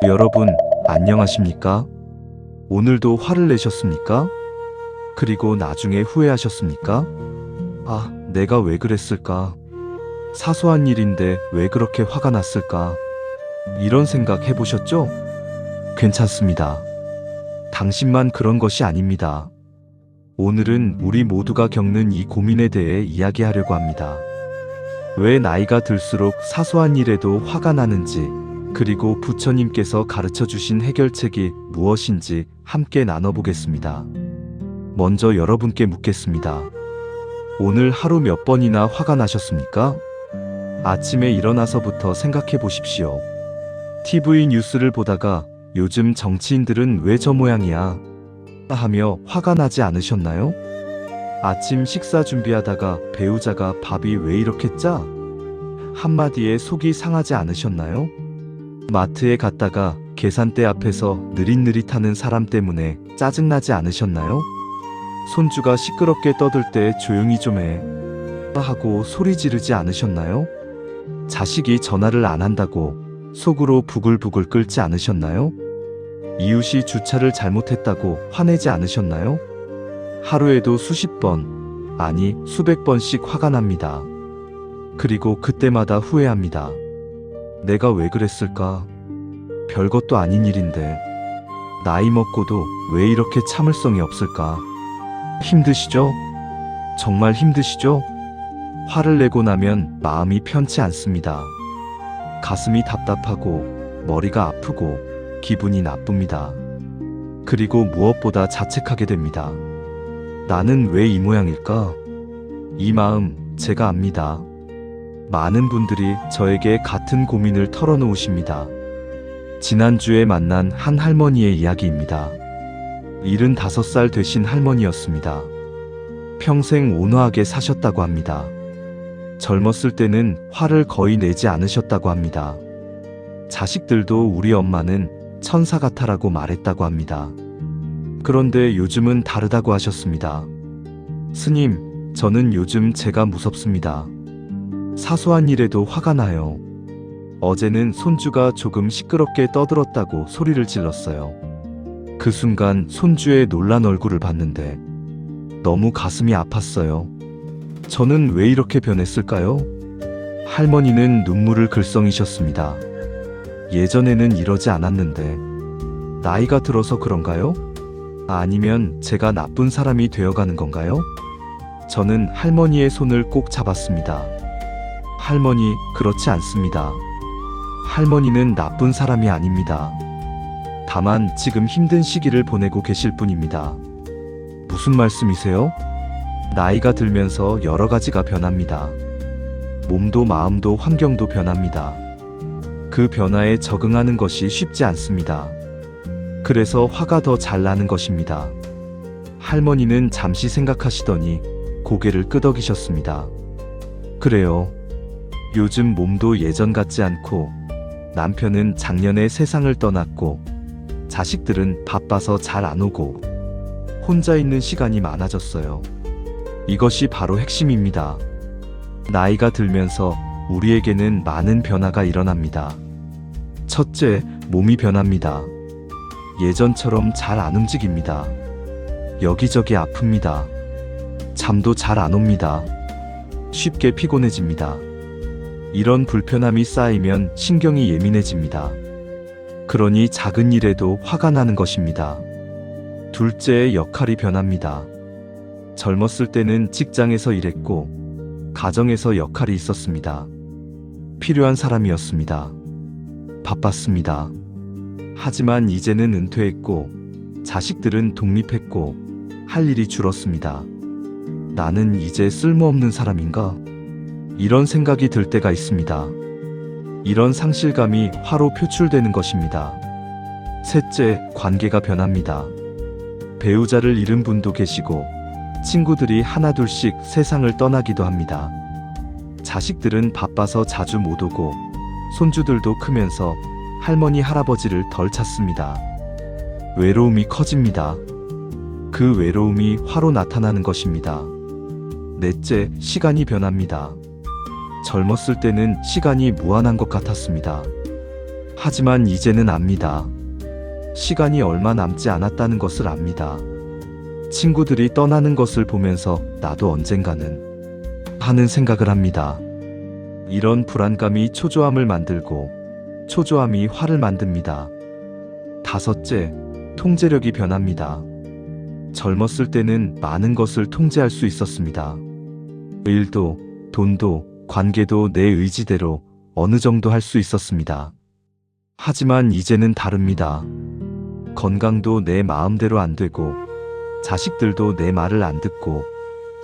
여러분, 안녕하십니까? 오늘도 화를 내셨습니까? 그리고 나중에 후회하셨습니까? 아, 내가 왜 그랬을까? 사소한 일인데 왜 그렇게 화가 났을까? 이런 생각 해보셨죠? 괜찮습니다. 당신만 그런 것이 아닙니다. 오늘은 우리 모두가 겪는 이 고민에 대해 이야기하려고 합니다. 왜 나이가 들수록 사소한 일에도 화가 나는지, 그리고 부처님께서 가르쳐 주신 해결책이 무엇인지 함께 나눠보겠습니다. 먼저 여러분께 묻겠습니다. 오늘 하루 몇 번이나 화가 나셨습니까? 아침에 일어나서부터 생각해 보십시오. TV 뉴스를 보다가 요즘 정치인들은 왜 저 모양이야? 하며 화가 나지 않으셨나요? 아침 식사 준비하다가 배우자가 밥이 왜 이렇게 짜? 한마디에 속이 상하지 않으셨나요? 마트에 갔다가 계산대 앞에서 느릿느릿하는 사람 때문에 짜증나지 않으셨나요? 손주가 시끄럽게 떠들 때 조용히 좀 해 하고 소리 지르지 않으셨나요? 자식이 전화를 안 한다고 속으로 부글부글 끓지 않으셨나요? 이웃이 주차를 잘못했다고 화내지 않으셨나요? 하루에도 수십 번, 아니 수백 번씩 화가 납니다. 그리고 그때마다 후회합니다. 내가 왜 그랬을까? 별것도 아닌 일인데 나이 먹고도 왜 이렇게 참을성이 없을까? 힘드시죠? 정말 힘드시죠? 화를 내고 나면 마음이 편치 않습니다. 가슴이 답답하고 머리가 아프고 기분이 나쁩니다. 그리고 무엇보다 자책하게 됩니다. 나는 왜 이 모양일까? 이 마음 제가 압니다. 많은 분들이 저에게 같은 고민을 털어놓으십니다. 지난주에 만난 한 할머니의 이야기입니다. 75살 되신 할머니였습니다. 평생 온화하게 사셨다고 합니다. 젊었을 때는 화를 거의 내지 않으셨다고 합니다. 자식들도 우리 엄마는 천사 같아라고 말했다고 합니다. 그런데 요즘은 다르다고 하셨습니다. 스님, 저는 요즘 제가 무섭습니다. 사소한 일에도 화가 나요. 어제는 손주가 조금 시끄럽게 떠들었다고 소리를 질렀어요. 그 순간 손주의 놀란 얼굴을 봤는데 너무 가슴이 아팠어요. 저는 왜 이렇게 변했을까요? 할머니는 눈물을 글썽이셨습니다. 예전에는 이러지 않았는데 나이가 들어서 그런가요? 아니면 제가 나쁜 사람이 되어가는 건가요? 저는 할머니의 손을 꼭 잡았습니다. 할머니, 그렇지 않습니다. 할머니는 나쁜 사람이 아닙니다. 다만 지금 힘든 시기를 보내고 계실 뿐입니다. 무슨 말씀이세요? 나이가 들면서 여러 가지가 변합니다. 몸도 마음도 환경도 변합니다. 그 변화에 적응하는 것이 쉽지 않습니다. 그래서 화가 더 잘 나는 것입니다. 할머니는 잠시 생각하시더니 고개를 끄덕이셨습니다. 그래요. 요즘 몸도 예전 같지 않고 남편은 작년에 세상을 떠났고 자식들은 바빠서 잘 안 오고 혼자 있는 시간이 많아졌어요. 이것이 바로 핵심입니다. 나이가 들면서 우리에게는 많은 변화가 일어납니다. 첫째, 몸이 변합니다. 예전처럼 잘 안 움직입니다. 여기저기 아픕니다. 잠도 잘 안 옵니다. 쉽게 피곤해집니다. 이런 불편함이 쌓이면 신경이 예민해집니다. 그러니 작은 일에도 화가 나는 것입니다. 둘째의 역할이 변합니다. 젊었을 때는 직장에서 일했고 가정에서 역할이 있었습니다. 필요한 사람이었습니다. 바빴습니다. 하지만 이제는 은퇴했고 자식들은 독립했고 할 일이 줄었습니다. 나는 이제 쓸모없는 사람인가? 이런 생각이 들 때가 있습니다. 이런 상실감이 화로 표출되는 것입니다. 셋째, 관계가 변합니다. 배우자를 잃은 분도 계시고 친구들이 하나둘씩 세상을 떠나기도 합니다. 자식들은 바빠서 자주 못 오고 손주들도 크면서 할머니, 할아버지를 덜 찾습니다. 외로움이 커집니다. 그 외로움이 화로 나타나는 것입니다. 넷째, 시간이 변합니다. 젊었을 때는 시간이 무한한 것 같았습니다. 하지만 이제는 압니다. 시간이 얼마 남지 않았다는 것을 압니다. 친구들이 떠나는 것을 보면서 나도 언젠가는 하는 생각을 합니다. 이런 불안감이 초조함을 만들고 초조함이 화를 만듭니다. 다섯째, 통제력이 변합니다. 젊었을 때는 많은 것을 통제할 수 있었습니다. 일도, 돈도, 관계도 내 의지대로 어느 정도 할 수 있었습니다. 하지만 이제는 다릅니다. 건강도 내 마음대로 안 되고, 자식들도 내 말을 안 듣고,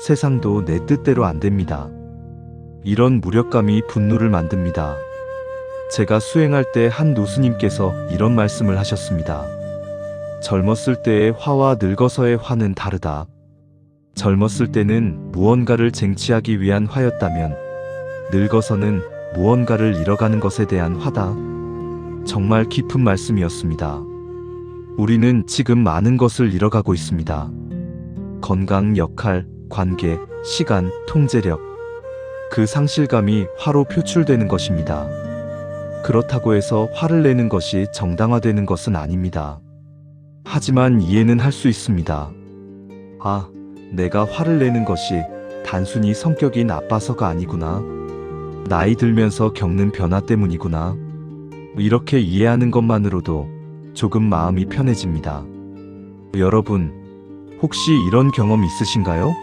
세상도 내 뜻대로 안 됩니다. 이런 무력감이 분노를 만듭니다. 제가 수행할 때 한 노수님께서 이런 말씀을 하셨습니다. 젊었을 때의 화와 늙어서의 화는 다르다. 젊었을 때는 무언가를 쟁취하기 위한 화였다면 늙어서는 무언가를 잃어가는 것에 대한 화다. 정말 깊은 말씀이었습니다. 우리는 지금 많은 것을 잃어가고 있습니다. 건강, 역할, 관계, 시간, 통제력. 그 상실감이 화로 표출되는 것입니다. 그렇다고 해서 화를 내는 것이 정당화되는 것은 아닙니다. 하지만 이해는 할 수 있습니다. 아, 내가 화를 내는 것이 단순히 성격이 나빠서가 아니구나. 나이 들면서 겪는 변화 때문이구나. 이렇게 이해하는 것만으로도 조금 마음이 편해집니다. 여러분, 혹시 이런 경험 있으신가요?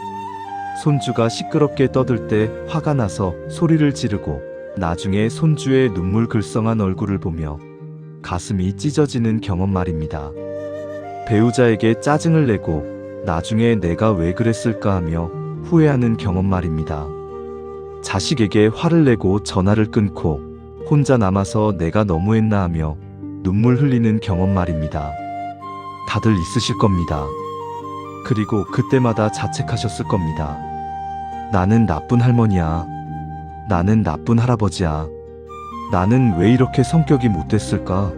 손주가 시끄럽게 떠들 때 화가 나서 소리를 지르고 나중에 손주의 눈물 글썽한 얼굴을 보며 가슴이 찢어지는 경험 말입니다. 배우자에게 짜증을 내고 나중에 내가 왜 그랬을까 하며 후회하는 경험 말입니다. 자식에게 화를 내고 전화를 끊고 혼자 남아서 내가 너무했나 하며 눈물 흘리는 경험 말입니다. 다들 있으실 겁니다. 그리고 그때마다 자책하셨을 겁니다. 나는 나쁜 할머니야. 나는 나쁜 할아버지야. 나는 왜 이렇게 성격이 못됐을까?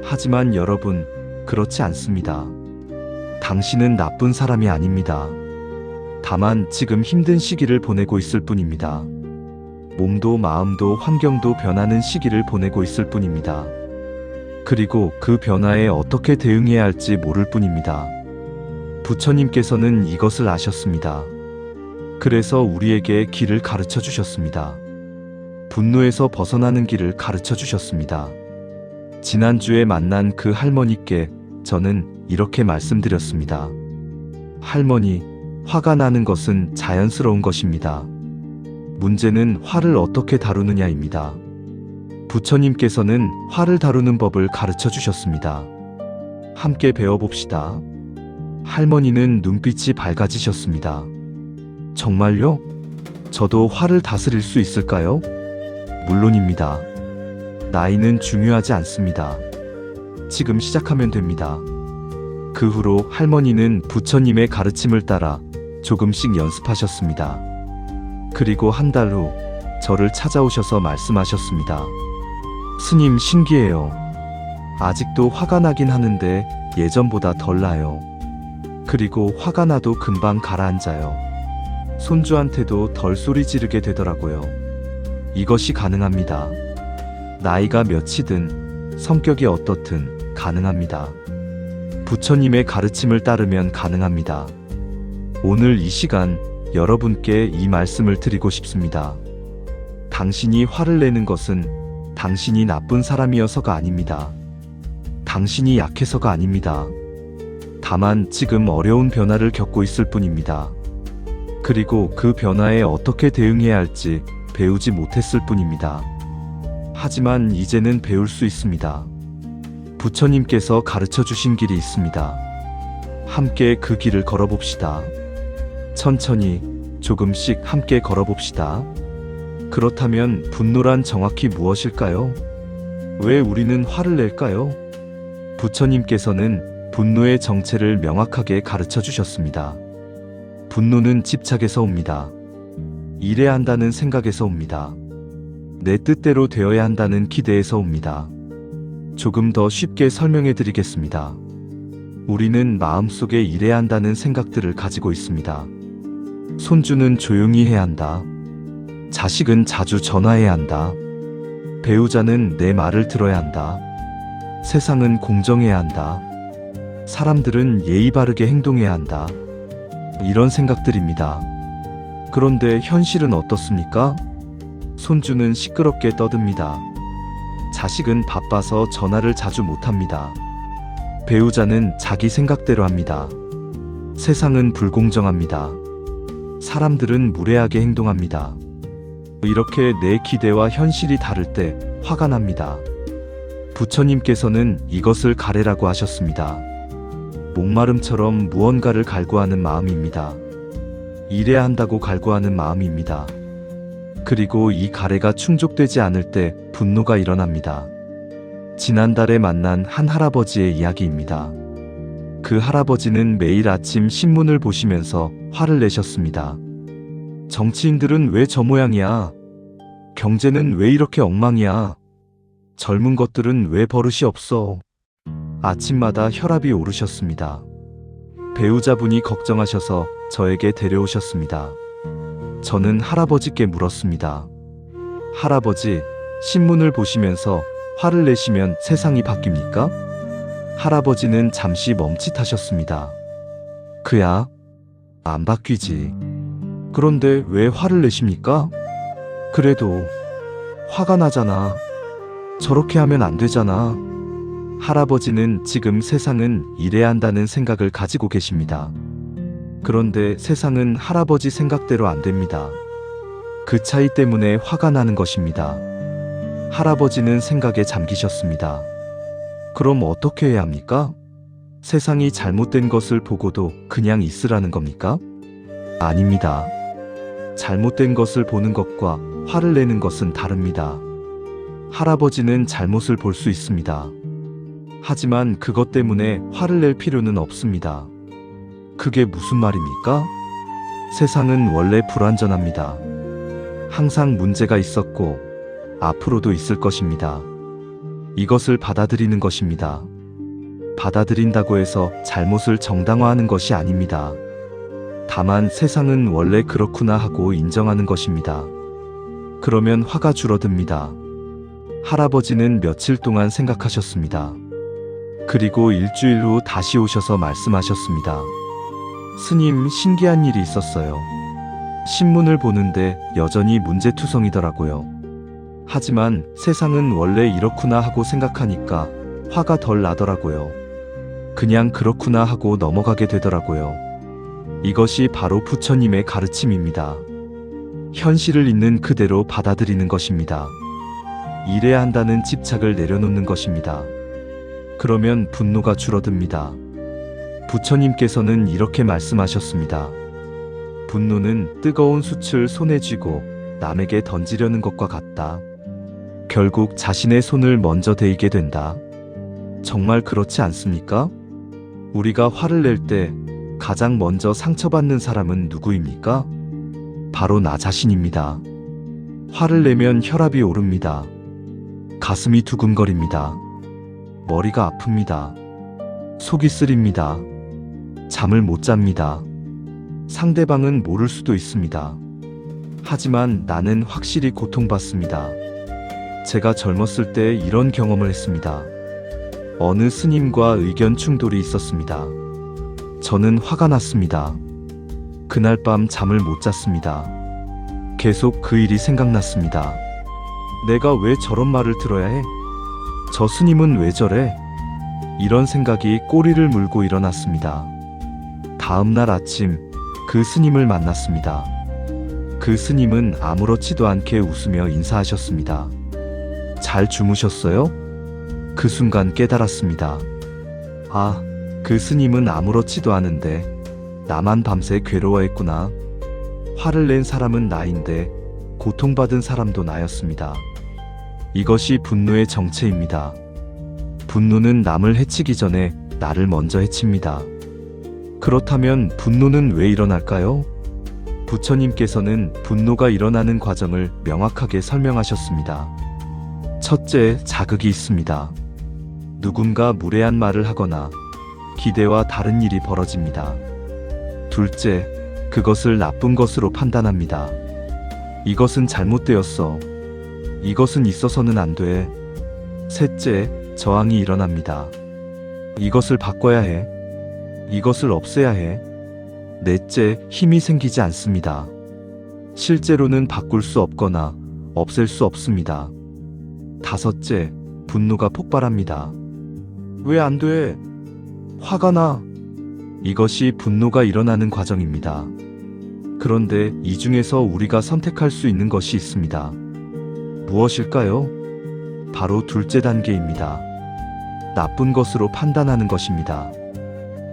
하지만 여러분, 그렇지 않습니다. 당신은 나쁜 사람이 아닙니다. 다만 지금 힘든 시기를 보내고 있을 뿐입니다. 몸도 마음도 환경도 변하는 시기를 보내고 있을 뿐입니다. 그리고 그 변화에 어떻게 대응해야 할지 모를 뿐입니다. 부처님께서는 이것을 아셨습니다. 그래서 우리에게 길을 가르쳐 주셨습니다. 분노에서 벗어나는 길을 가르쳐 주셨습니다. 지난주에 만난 그 할머니께 저는 이렇게 말씀드렸습니다. 할머니, 화가 나는 것은 자연스러운 것입니다. 문제는 화를 어떻게 다루느냐입니다. 부처님께서는 화를 다루는 법을 가르쳐 주셨습니다. 함께 배워봅시다. 할머니는 눈빛이 밝아지셨습니다. 정말요? 저도 화를 다스릴 수 있을까요? 물론입니다. 나이는 중요하지 않습니다. 지금 시작하면 됩니다. 그 후로 할머니는 부처님의 가르침을 따라 조금씩 연습하셨습니다. 그리고 한 달 후 저를 찾아오셔서 말씀하셨습니다. 스님, 신기해요. 아직도 화가 나긴 하는데 예전보다 덜 나요. 그리고 화가 나도 금방 가라앉아요. 손주한테도 덜 소리 지르게 되더라고요. 이것이 가능합니다. 나이가 몇이든 성격이 어떻든 가능합니다. 부처님의 가르침을 따르면 가능합니다. 오늘 이 시간 여러분께 이 말씀을 드리고 싶습니다. 당신이 화를 내는 것은 당신이 나쁜 사람이어서가 아닙니다. 당신이 약해서가 아닙니다. 다만 지금 어려운 변화를 겪고 있을 뿐입니다. 그리고 그 변화에 어떻게 대응해야 할지 배우지 못했을 뿐입니다. 하지만 이제는 배울 수 있습니다. 부처님께서 가르쳐 주신 길이 있습니다. 함께 그 길을 걸어봅시다. 천천히 조금씩 함께 걸어봅시다. 그렇다면 분노란 정확히 무엇일까요? 왜 우리는 화를 낼까요? 부처님께서는 분노의 정체를 명확하게 가르쳐 주셨습니다. 분노는 집착에서 옵니다. 이래야 한다는 생각에서 옵니다. 내 뜻대로 되어야 한다는 기대에서 옵니다. 조금 더 쉽게 설명해 드리겠습니다. 우리는 마음속에 이래야 한다는 생각들을 가지고 있습니다. 손주는 조용히 해야 한다. 자식은 자주 전화해야 한다. 배우자는 내 말을 들어야 한다. 세상은 공정해야 한다. 사람들은 예의 바르게 행동해야 한다. 이런 생각들입니다. 그런데 현실은 어떻습니까? 손주는 시끄럽게 떠듭니다. 자식은 바빠서 전화를 자주 못합니다. 배우자는 자기 생각대로 합니다. 세상은 불공정합니다. 사람들은 무례하게 행동합니다. 이렇게 내 기대와 현실이 다를 때 화가 납니다. 부처님께서는 이것을 가래라고 하셨습니다. 목마름처럼 무언가를 갈구하는 마음입니다. 일해야 한다고 갈구하는 마음입니다. 그리고 이 가래가 충족되지 않을 때 분노가 일어납니다. 지난달에 만난 한 할아버지의 이야기입니다. 그 할아버지는 매일 아침 신문을 보시면서 화를 내셨습니다. 정치인들은 왜 저 모양이야? 경제는 왜 이렇게 엉망이야? 젊은 것들은 왜 버릇이 없어? 아침마다 혈압이 오르셨습니다. 배우자분이 걱정하셔서 저에게 데려오셨습니다. 저는 할아버지께 물었습니다. 할아버지, 신문을 보시면서 화를 내시면 세상이 바뀝니까? 할아버지는 잠시 멈칫하셨습니다. 그야, 안 바뀌지. 그런데 왜 화를 내십니까? 그래도 화가 나잖아. 저렇게 하면 안 되잖아. 할아버지는 지금 세상은 이래야 한다는 생각을 가지고 계십니다. 그런데 세상은 할아버지 생각대로 안 됩니다. 그 차이 때문에 화가 나는 것입니다. 할아버지는 생각에 잠기셨습니다. 그럼 어떻게 해야 합니까? 세상이 잘못된 것을 보고도 그냥 있으라는 겁니까? 아닙니다. 잘못된 것을 보는 것과 화를 내는 것은 다릅니다. 할아버지는 잘못을 볼 수 있습니다. 하지만 그것 때문에 화를 낼 필요는 없습니다. 그게 무슨 말입니까? 세상은 원래 불완전합니다. 항상 문제가 있었고 앞으로도 있을 것입니다. 이것을 받아들이는 것입니다. 받아들인다고 해서 잘못을 정당화하는 것이 아닙니다. 다만 세상은 원래 그렇구나 하고 인정하는 것입니다. 그러면 화가 줄어듭니다. 할아버지는 며칠 동안 생각하셨습니다. 그리고 일주일 후 다시 오셔서 말씀하셨습니다. 스님, 신기한 일이 있었어요. 신문을 보는데 여전히 문제투성이더라고요. 하지만 세상은 원래 이렇구나 하고 생각하니까 화가 덜 나더라고요. 그냥 그렇구나 하고 넘어가게 되더라고요. 이것이 바로 부처님의 가르침입니다. 현실을 있는 그대로 받아들이는 것입니다. 일해야 한다는 집착을 내려놓는 것입니다. 그러면 분노가 줄어듭니다. 부처님께서는 이렇게 말씀하셨습니다. 분노는 뜨거운 숯을 손에 쥐고 남에게 던지려는 것과 같다. 결국 자신의 손을 먼저 데이게 된다. 정말 그렇지 않습니까? 우리가 화를 낼 때 가장 먼저 상처받는 사람은 누구입니까? 바로 나 자신입니다. 화를 내면 혈압이 오릅니다. 가슴이 두근거립니다. 머리가 아픕니다. 속이 쓰립니다. 잠을 못 잡니다. 상대방은 모를 수도 있습니다. 하지만 나는 확실히 고통받습니다. 제가 젊었을 때 이런 경험을 했습니다. 어느 스님과 의견 충돌이 있었습니다. 저는 화가 났습니다. 그날 밤 잠을 못 잤습니다. 계속 그 일이 생각났습니다. 내가 왜 저런 말을 들어야 해? 저 스님은 왜 저래? 이런 생각이 꼬리를 물고 일어났습니다. 다음 날 아침 그 스님을 만났습니다. 그 스님은 아무렇지도 않게 웃으며 인사하셨습니다. 잘 주무셨어요? 그 순간 깨달았습니다. 아, 그 스님은 아무렇지도 않은데 나만 밤새 괴로워했구나. 화를 낸 사람은 나인데 고통받은 사람도 나였습니다. 이것이 분노의 정체입니다. 분노는 남을 해치기 전에 나를 먼저 해칩니다. 그렇다면 분노는 왜 일어날까요? 부처님께서는 분노가 일어나는 과정을 명확하게 설명하셨습니다. 첫째, 자극이 있습니다. 누군가 무례한 말을 하거나 기대와 다른 일이 벌어집니다. 둘째, 그것을 나쁜 것으로 판단합니다. 이것은 잘못되었어. 이것은 있어서는 안 돼. 셋째, 저항이 일어납니다. 이것을 바꿔야 해. 이것을 없애야 해. 넷째, 힘이 생기지 않습니다. 실제로는 바꿀 수 없거나 없앨 수 없습니다. 다섯째, 분노가 폭발합니다. 왜 안 돼? 화가 나. 이것이 분노가 일어나는 과정입니다. 그런데 이 중에서 우리가 선택할 수 있는 것이 있습니다. 무엇일까요? 바로 둘째 단계입니다. 나쁜 것으로 판단하는 것입니다.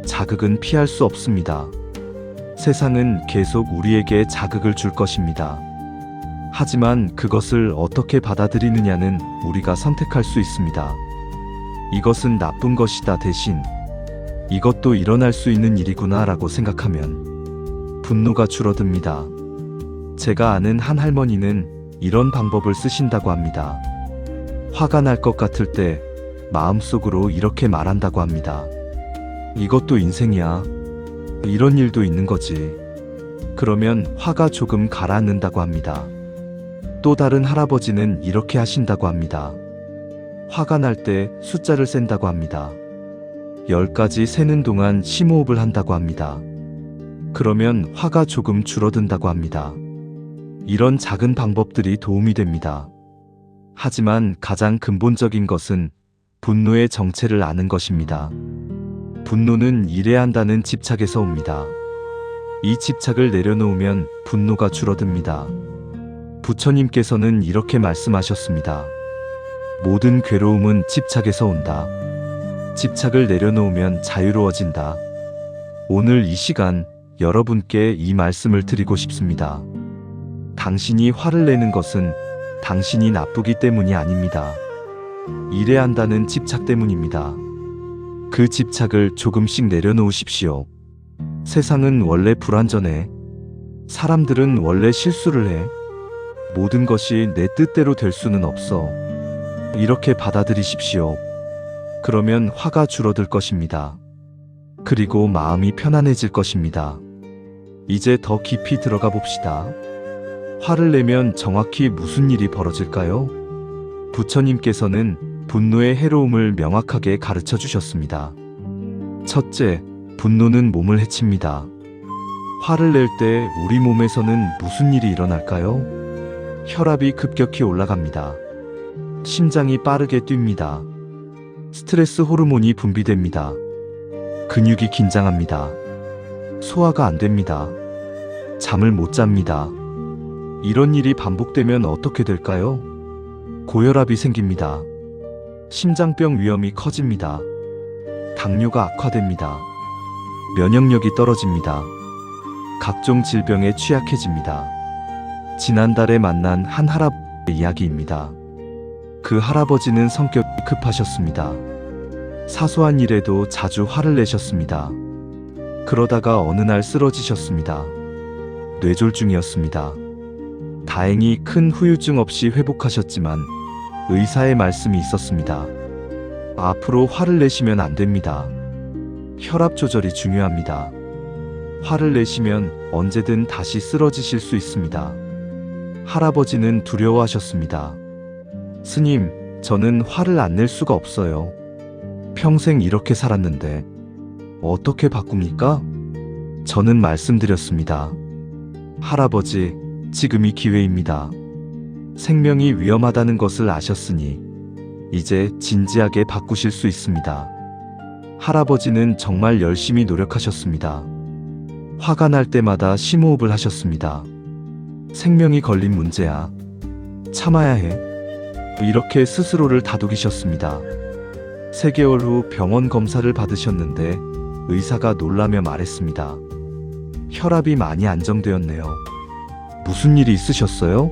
자극은 피할 수 없습니다. 세상은 계속 우리에게 자극을 줄 것입니다. 하지만 그것을 어떻게 받아들이느냐는 우리가 선택할 수 있습니다. 이것은 나쁜 것이다 대신 이것도 일어날 수 있는 일이구나 라고 생각하면 분노가 줄어듭니다. 제가 아는 한 할머니는 이런 방법을 쓰신다고 합니다. 화가 날 것 같을 때 마음속으로 이렇게 말한다고 합니다. 이것도 인생이야. 이런 일도 있는 거지. 그러면 화가 조금 가라앉는다고 합니다. 또 다른 할아버지는 이렇게 하신다고 합니다. 화가 날 때 숫자를 센다고 합니다. 10까지 세는 동안 심호흡을 한다고 합니다. 그러면 화가 조금 줄어든다고 합니다. 이런 작은 방법들이 도움이 됩니다. 하지만 가장 근본적인 것은 분노의 정체를 아는 것입니다. 분노는 이래야 한다는 집착에서 옵니다. 이 집착을 내려놓으면 분노가 줄어듭니다. 부처님께서는 이렇게 말씀하셨습니다. 모든 괴로움은 집착에서 온다. 집착을 내려놓으면 자유로워진다. 오늘 이 시간 여러분께 이 말씀을 드리고 싶습니다. 당신이 화를 내는 것은 당신이 나쁘기 때문이 아닙니다. 이래야 한다는 집착 때문입니다. 그 집착을 조금씩 내려놓으십시오. 세상은 원래 불완전해. 사람들은 원래 실수를 해. 모든 것이 내 뜻대로 될 수는 없어. 이렇게 받아들이십시오. 그러면 화가 줄어들 것입니다. 그리고 마음이 편안해질 것입니다. 이제 더 깊이 들어가 봅시다. 화를 내면 정확히 무슨 일이 벌어질까요? 부처님께서는 분노의 해로움을 명확하게 가르쳐 주셨습니다. 첫째, 분노는 몸을 해칩니다. 화를 낼 때 우리 몸에서는 무슨 일이 일어날까요? 혈압이 급격히 올라갑니다. 심장이 빠르게 뜁니다. 스트레스 호르몬이 분비됩니다. 근육이 긴장합니다. 소화가 안 됩니다. 잠을 못 잡니다. 이런 일이 반복되면 어떻게 될까요? 고혈압이 생깁니다. 심장병 위험이 커집니다. 당뇨가 악화됩니다. 면역력이 떨어집니다. 각종 질병에 취약해집니다. 지난달에 만난 한 할아버지의 이야기입니다. 그 할아버지는 성격이 급하셨습니다. 사소한 일에도 자주 화를 내셨습니다. 그러다가 어느 날 쓰러지셨습니다. 뇌졸중이었습니다. 다행히 큰 후유증 없이 회복하셨지만 의사의 말씀이 있었습니다. 앞으로 화를 내시면 안 됩니다. 혈압 조절이 중요합니다. 화를 내시면 언제든 다시 쓰러지실 수 있습니다. 할아버지는 두려워하셨습니다. 스님, 저는 화를 안 낼 수가 없어요. 평생 이렇게 살았는데 어떻게 바꿉니까? 저는 말씀드렸습니다. 할아버지, 지금이 기회입니다. 생명이 위험하다는 것을 아셨으니 이제 진지하게 바꾸실 수 있습니다. 할아버지는 정말 열심히 노력하셨습니다. 화가 날 때마다 심호흡을 하셨습니다. 생명이 걸린 문제야. 참아야 해. 이렇게 스스로를 다독이셨습니다. 3개월 후 병원 검사를 받으셨는데 의사가 놀라며 말했습니다. 혈압이 많이 안정되었네요. 무슨 일이 있으셨어요?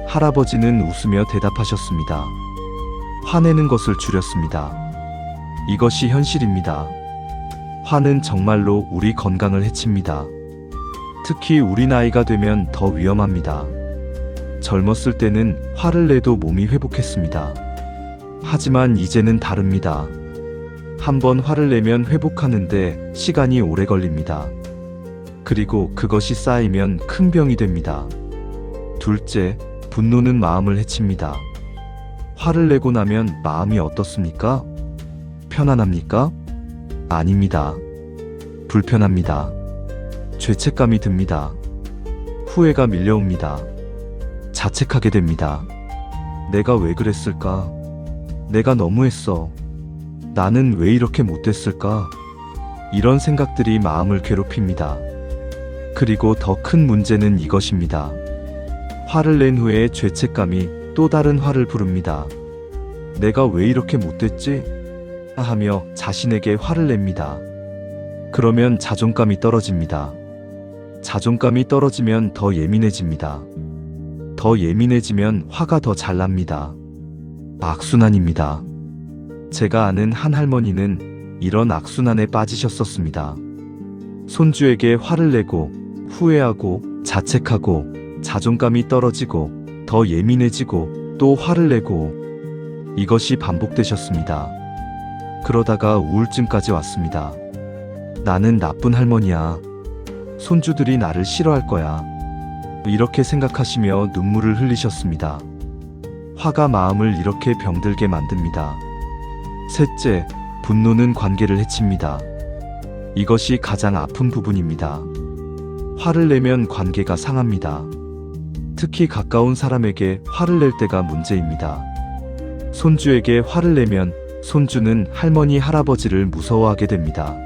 할아버지는 웃으며 대답하셨습니다. 화내는 것을 줄였습니다. 이것이 현실입니다. 화는 정말로 우리 건강을 해칩니다. 특히 우리 나이가 되면 더 위험합니다. 젊었을 때는 화를 내도 몸이 회복했습니다. 하지만 이제는 다릅니다. 한번 화를 내면 회복하는데 시간이 오래 걸립니다. 그리고 그것이 쌓이면 큰 병이 됩니다. 둘째, 분노는 마음을 해칩니다. 화를 내고 나면 마음이 어떻습니까? 편안합니까? 아닙니다. 불편합니다. 죄책감이 듭니다. 후회가 밀려옵니다. 자책하게 됩니다. 내가 왜 그랬을까? 내가 너무했어. 나는 왜 이렇게 못됐을까? 이런 생각들이 마음을 괴롭힙니다. 그리고 더 큰 문제는 이것입니다. 화를 낸 후에 죄책감이 또 다른 화를 부릅니다. 내가 왜 이렇게 못됐지? 하며 자신에게 화를 냅니다. 그러면 자존감이 떨어집니다. 자존감이 떨어지면 더 예민해집니다. 더 예민해지면 화가 더 잘 납니다. 악순환입니다. 제가 아는 한 할머니는 이런 악순환에 빠지셨었습니다. 손주에게 화를 내고 후회하고 자책하고 자존감이 떨어지고 더 예민해지고 또 화를 내고 이것이 반복되셨습니다. 그러다가 우울증까지 왔습니다. 나는 나쁜 할머니야. 손주들이 나를 싫어할 거야. 이렇게 생각하시며 눈물을 흘리셨습니다. 화가 마음을 이렇게 병들게 만듭니다. 셋째, 분노는 관계를 해칩니다. 이것이 가장 아픈 부분입니다. 화를 내면 관계가 상합니다. 특히 가까운 사람에게 화를 낼 때가 문제입니다. 손주에게 화를 내면 손주는 할머니, 할아버지를 무서워하게 됩니다.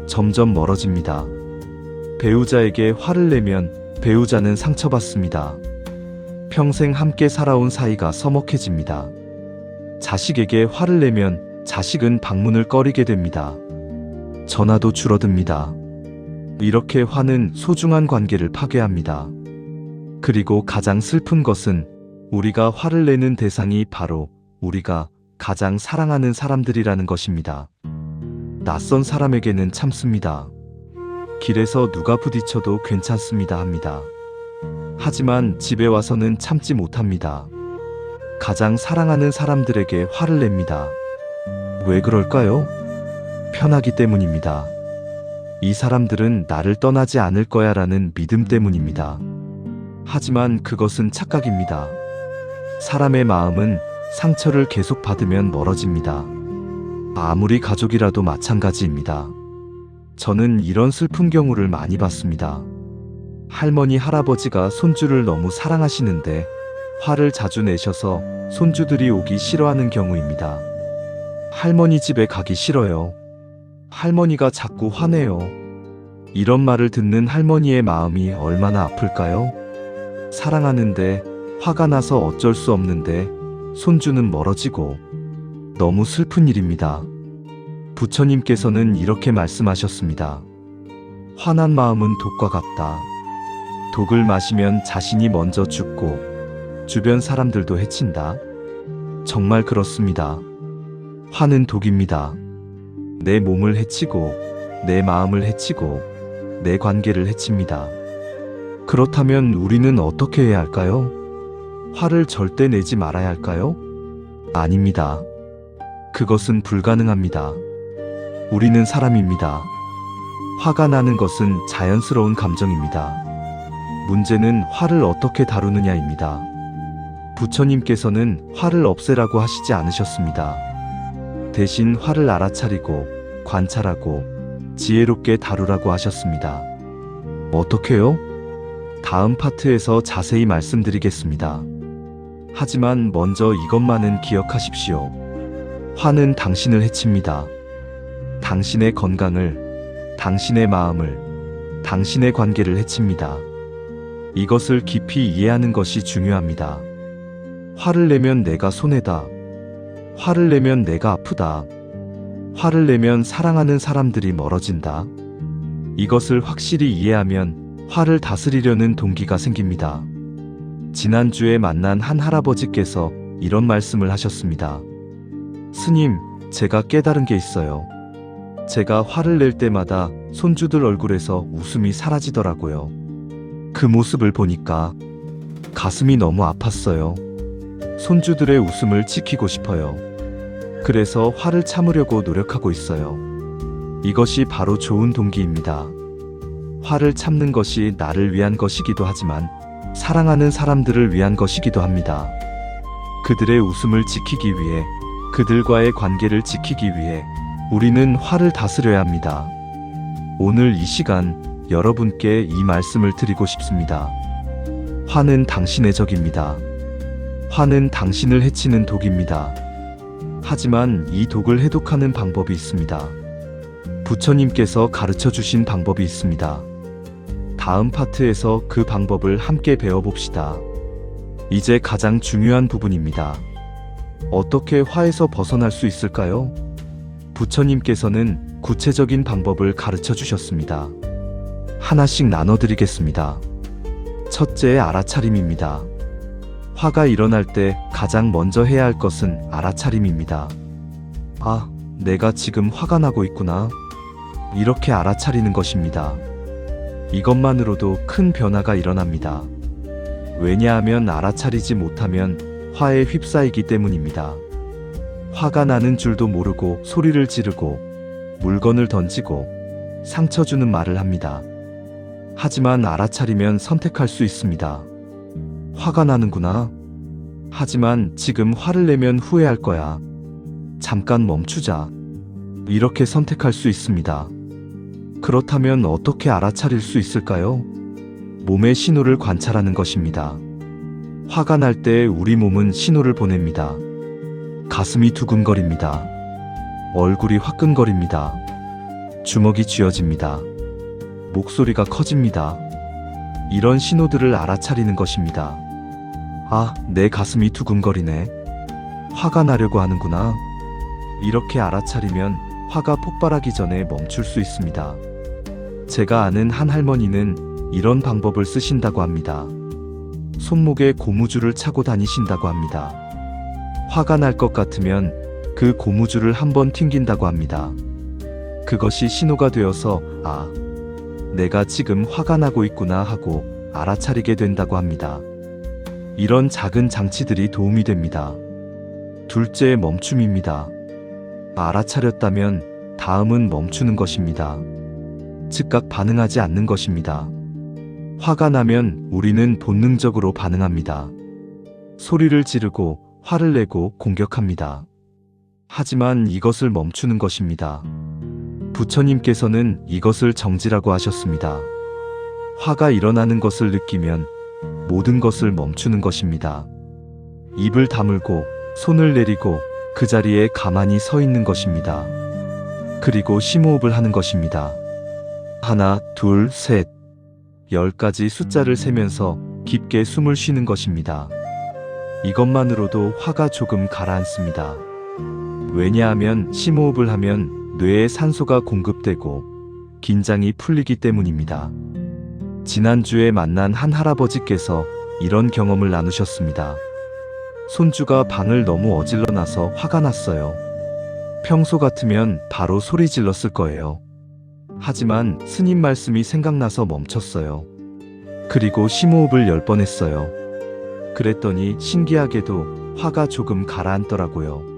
점점 멀어집니다. 배우자에게 화를 내면 배우자는 상처받습니다. 평생 함께 살아온 사이가 서먹해집니다. 자식에게 화를 내면 자식은 방문을 꺼리게 됩니다. 전화도 줄어듭니다. 이렇게 화는 소중한 관계를 파괴합니다. 그리고 가장 슬픈 것은 우리가 화를 내는 대상이 바로 우리가 가장 사랑하는 사람들이라는 것입니다. 낯선 사람에게는 참습니다. 길에서 누가 부딪혀도 괜찮습니다 합니다. 하지만 집에 와서는 참지 못합니다. 가장 사랑하는 사람들에게 화를 냅니다. 왜 그럴까요? 편하기 때문입니다. 이 사람들은 나를 떠나지 않을 거야 라는 믿음 때문입니다. 하지만 그것은 착각입니다. 사람의 마음은 상처를 계속 받으면 멀어집니다. 아무리 가족이라도 마찬가지입니다. 저는 이런 슬픈 경우를 많이 봤습니다. 할머니, 할아버지가 손주를 너무 사랑하시는데 화를 자주 내셔서 손주들이 오기 싫어하는 경우입니다. 할머니 집에 가기 싫어요. 할머니가 자꾸 화내요. 이런 말을 듣는 할머니의 마음이 얼마나 아플까요? 사랑하는데 화가 나서 어쩔 수 없는데 손주는 멀어지고 너무 슬픈 일입니다. 부처님께서는 이렇게 말씀하셨습니다. 화난 마음은 독과 같다. 독을 마시면 자신이 먼저 죽고 주변 사람들도 해친다. 정말 그렇습니다. 화는 독입니다. 내 몸을 해치고 내 마음을 해치고 내 관계를 해칩니다. 그렇다면 우리는 어떻게 해야 할까요? 화를 절대 내지 말아야 할까요? 아닙니다. 그것은 불가능합니다. 우리는 사람입니다. 화가 나는 것은 자연스러운 감정입니다. 문제는 화를 어떻게 다루느냐입니다. 부처님께서는 화를 없애라고 하시지 않으셨습니다. 대신 화를 알아차리고 관찰하고 지혜롭게 다루라고 하셨습니다. 어떻게요? 다음 파트에서 자세히 말씀드리겠습니다. 하지만 먼저 이것만은 기억하십시오. 화는 당신을 해칩니다. 당신의 건강을, 당신의 마음을, 당신의 관계를 해칩니다. 이것을 깊이 이해하는 것이 중요합니다. 화를 내면 내가 손해다. 화를 내면 내가 아프다. 화를 내면 사랑하는 사람들이 멀어진다. 이것을 확실히 이해하면 화를 다스리려는 동기가 생깁니다. 지난주에 만난 한 할아버지께서 이런 말씀을 하셨습니다. 스님, 제가 깨달은 게 있어요. 제가 화를 낼 때마다 손주들 얼굴에서 웃음이 사라지더라고요. 그 모습을 보니까 가슴이 너무 아팠어요. 손주들의 웃음을 지키고 싶어요. 그래서 화를 참으려고 노력하고 있어요. 이것이 바로 좋은 동기입니다. 화를 참는 것이 나를 위한 것이기도 하지만 사랑하는 사람들을 위한 것이기도 합니다. 그들의 웃음을 지키기 위해, 그들과의 관계를 지키기 위해 우리는 화를 다스려야 합니다. 오늘 이 시간 여러분께 이 말씀을 드리고 싶습니다. 화는 당신의 적입니다. 화는 당신을 해치는 독입니다. 하지만 이 독을 해독하는 방법이 있습니다. 부처님께서 가르쳐 주신 방법이 있습니다. 다음 파트에서 그 방법을 함께 배워봅시다. 이제 가장 중요한 부분입니다. 어떻게 화에서 벗어날 수 있을까요? 부처님께서는 구체적인 방법을 가르쳐 주셨습니다. 하나씩 나눠드리겠습니다. 첫째, 알아차림입니다. 화가 일어날 때 가장 먼저 해야 할 것은 알아차림입니다. 아, 내가 지금 화가 나고 있구나. 이렇게 알아차리는 것입니다. 이것만으로도 큰 변화가 일어납니다. 왜냐하면 알아차리지 못하면 화에 휩싸이기 때문입니다. 화가 나는 줄도 모르고 소리를 지르고 물건을 던지고 상처 주는 말을 합니다. 하지만 알아차리면 선택할 수 있습니다. 화가 나는구나. 하지만 지금 화를 내면 후회할 거야. 잠깐 멈추자. 이렇게 선택할 수 있습니다. 그렇다면 어떻게 알아차릴 수 있을까요? 몸의 신호를 관찰하는 것입니다. 화가 날 때 우리 몸은 신호를 보냅니다. 가슴이 두근거립니다. 얼굴이 화끈거립니다. 주먹이 쥐어집니다. 목소리가 커집니다. 이런 신호들을 알아차리는 것입니다. 아, 내 가슴이 두근거리네. 화가 나려고 하는구나. 이렇게 알아차리면 화가 폭발하기 전에 멈출 수 있습니다. 제가 아는 한 할머니는 이런 방법을 쓰신다고 합니다. 손목에 고무줄을 차고 다니신다고 합니다. 화가 날 것 같으면 그 고무줄을 한번 튕긴다고 합니다. 그것이 신호가 되어서 아, 내가 지금 화가 나고 있구나 하고 알아차리게 된다고 합니다. 이런 작은 장치들이 도움이 됩니다. 둘째, 멈춤입니다. 알아차렸다면 다음은 멈추는 것입니다. 즉각 반응하지 않는 것입니다. 화가 나면 우리는 본능적으로 반응합니다. 소리를 지르고 화를 내고 공격합니다. 하지만 이것을 멈추는 것입니다. 부처님께서는 이것을 정지라고 하셨습니다. 화가 일어나는 것을 느끼면 모든 것을 멈추는 것입니다. 입을 다물고 손을 내리고 그 자리에 가만히 서 있는 것입니다. 그리고 심호흡을 하는 것입니다. 하나, 둘, 셋. 10가지 숫자를 세면서 깊게 숨을 쉬는 것입니다. 이것만으로도 화가 조금 가라앉습니다. 왜냐하면 심호흡을 하면 뇌에 산소가 공급되고 긴장이 풀리기 때문입니다. 지난주에 만난 한 할아버지께서 이런 경험을 나누셨습니다. 손주가 방을 너무 어질러 놔서 화가 났어요. 평소 같으면 바로 소리 질렀을 거예요. 하지만 스님 말씀이 생각나서 멈췄어요. 그리고 심호흡을 10번 했어요. 그랬더니 신기하게도 화가 조금 가라앉더라고요.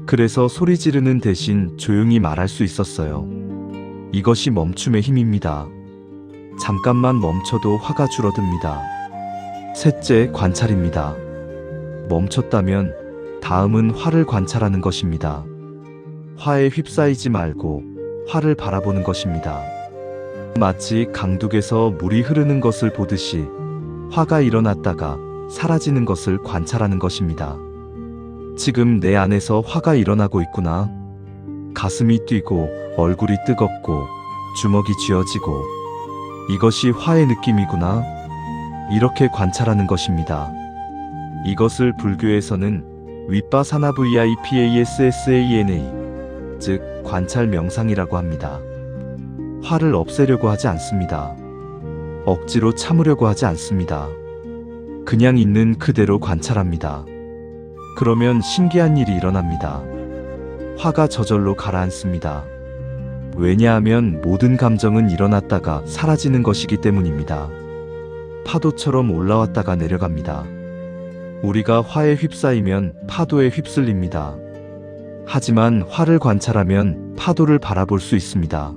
그래서 소리 지르는 대신 조용히 말할 수 있었어요. 이것이 멈춤의 힘입니다. 잠깐만 멈춰도 화가 줄어듭니다. 셋째, 관찰입니다. 멈췄다면 다음은 화를 관찰하는 것입니다. 화에 휩싸이지 말고 화를 바라보는 것입니다. 마치 강둑에서 물이 흐르는 것을 보듯이 화가 일어났다가 사라지는 것을 관찰하는 것입니다. 지금 내 안에서 화가 일어나고 있구나. 가슴이 뛰고 얼굴이 뜨겁고 주먹이 쥐어지고 이것이 화의 느낌이구나. 이렇게 관찰하는 것입니다. 이것을 불교에서는 윗바사나 VIPASSANA 즉 관찰 명상이라고 합니다. 화를 없애려고 하지 않습니다. 억지로 참으려고 하지 않습니다. 그냥 있는 그대로 관찰합니다. 그러면 신기한 일이 일어납니다. 화가 저절로 가라앉습니다. 왜냐하면 모든 감정은 일어났다가 사라지는 것이기 때문입니다. 파도처럼 올라왔다가 내려갑니다. 우리가 화에 휩싸이면 파도에 휩쓸립니다. 하지만 화를 관찰하면 파도를 바라볼 수 있습니다.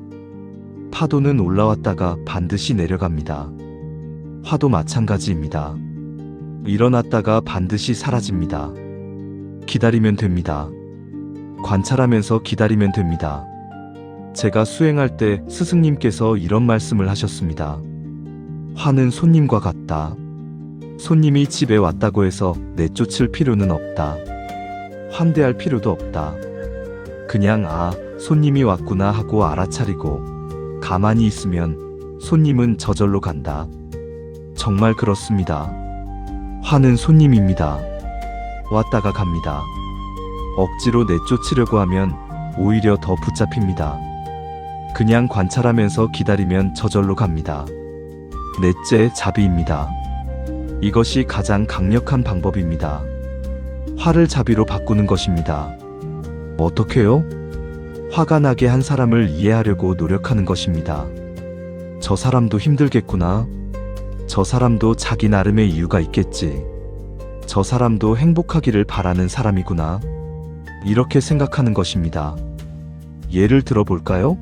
파도는 올라왔다가 반드시 내려갑니다. 화도 마찬가지입니다. 일어났다가 반드시 사라집니다. 기다리면 됩니다. 관찰하면서 기다리면 됩니다. 제가 수행할 때 스승님께서 이런 말씀을 하셨습니다. 화는 손님과 같다. 손님이 집에 왔다고 해서 내쫓을 필요는 없다. 환대할 필요도 없다. 그냥 손님이 왔구나 하고 알아차리고 가만히 있으면 손님은 저절로 간다. 정말 그렇습니다. 화는 손님입니다. 왔다가 갑니다. 억지로 내쫓으려고 하면 오히려 더 붙잡힙니다. 그냥 관찰하면서 기다리면 저절로 갑니다. 넷째, 자비입니다. 이것이 가장 강력한 방법입니다. 화를 자비로 바꾸는 것입니다. 어떻게요? 화가 나게 한 사람을 이해하려고 노력하는 것입니다. 저 사람도 힘들겠구나. 저 사람도 자기 나름의 이유가 있겠지. 저 사람도 행복하기를 바라는 사람이구나. 이렇게 생각하는 것입니다. 예를 들어볼까요?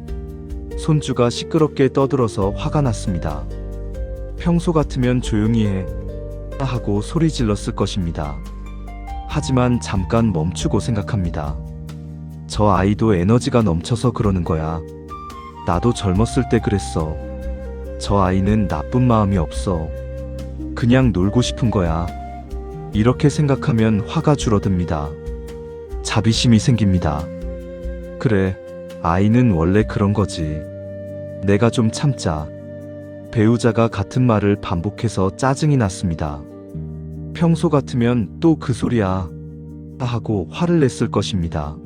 손주가 시끄럽게 떠들어서 화가 났습니다. 평소 같으면 조용히 해 하고 소리 질렀을 것입니다. 하지만 잠깐 멈추고 생각합니다. 저 아이도 에너지가 넘쳐서 그러는 거야. 나도 젊었을 때 그랬어. 저 아이는 나쁜 마음이 없어. 그냥 놀고 싶은 거야. 이렇게 생각하면 화가 줄어듭니다. 자비심이 생깁니다. 그래, 아이는 원래 그런 거지. 내가 좀 참자. 배우자가 같은 말을 반복해서 짜증이 났습니다. 평소 같으면 또 그 소리야 하고 화를 냈을 것입니다.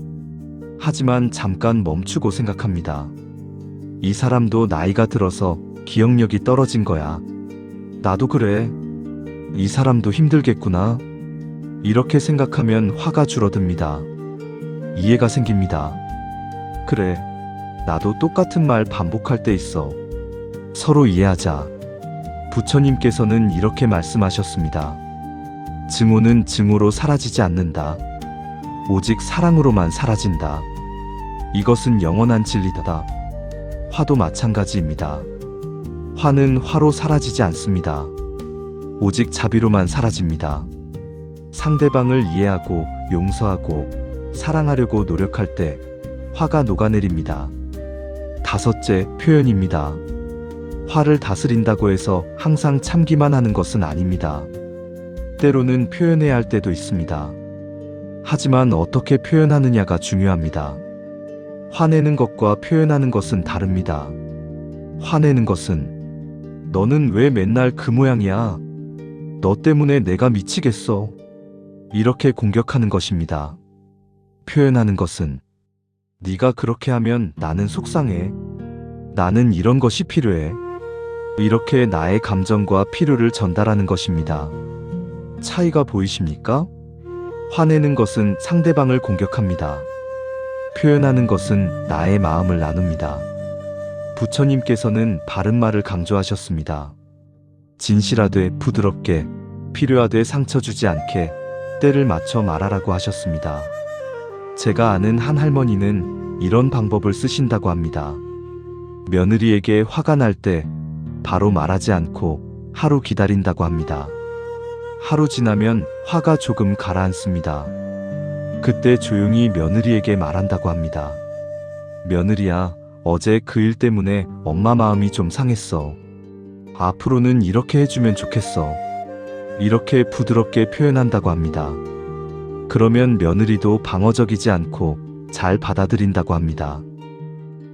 하지만 잠깐 멈추고 생각합니다. 이 사람도 나이가 들어서 기억력이 떨어진 거야. 나도 그래. 이 사람도 힘들겠구나. 이렇게 생각하면 화가 줄어듭니다. 이해가 생깁니다. 그래, 나도 똑같은 말 반복할 때 있어. 서로 이해하자. 부처님께서는 이렇게 말씀하셨습니다. 증오는 증오로 사라지지 않는다. 오직 사랑으로만 사라진다. 이것은 영원한 진리다. 화도 마찬가지입니다. 화는 화로 사라지지 않습니다. 오직 자비로만 사라집니다. 상대방을 이해하고 용서하고 사랑하려고 노력할 때 화가 녹아내립니다. 다섯째, 표현입니다. 화를 다스린다고 해서 항상 참기만 하는 것은 아닙니다. 때로는 표현해야 할 때도 있습니다. 하지만 어떻게 표현하느냐가 중요합니다. 화내는 것과 표현하는 것은 다릅니다. 화내는 것은 너는 왜 맨날 그 모양이야? 너 때문에 내가 미치겠어. 이렇게 공격하는 것입니다. 표현하는 것은 네가 그렇게 하면 나는 속상해. 나는 이런 것이 필요해. 이렇게 나의 감정과 필요를 전달하는 것입니다. 차이가 보이십니까? 화내는 것은 상대방을 공격합니다. 표현하는 것은 나의 마음을 나눕니다. 부처님께서는 바른 말을 강조하셨습니다. 진실하되 부드럽게, 필요하되 상처 주지 않게 때를 맞춰 말하라고 하셨습니다. 제가 아는 한 할머니는 이런 방법을 쓰신다고 합니다. 며느리에게 화가 날 때 바로 말하지 않고 하루 기다린다고 합니다. 하루 지나면 화가 조금 가라앉습니다. 그때 조용히 며느리에게 말한다고 합니다. 며느리야, 어제 그 일 때문에 엄마 마음이 좀 상했어. 앞으로는 이렇게 해주면 좋겠어. 이렇게 부드럽게 표현한다고 합니다. 그러면 며느리도 방어적이지 않고 잘 받아들인다고 합니다.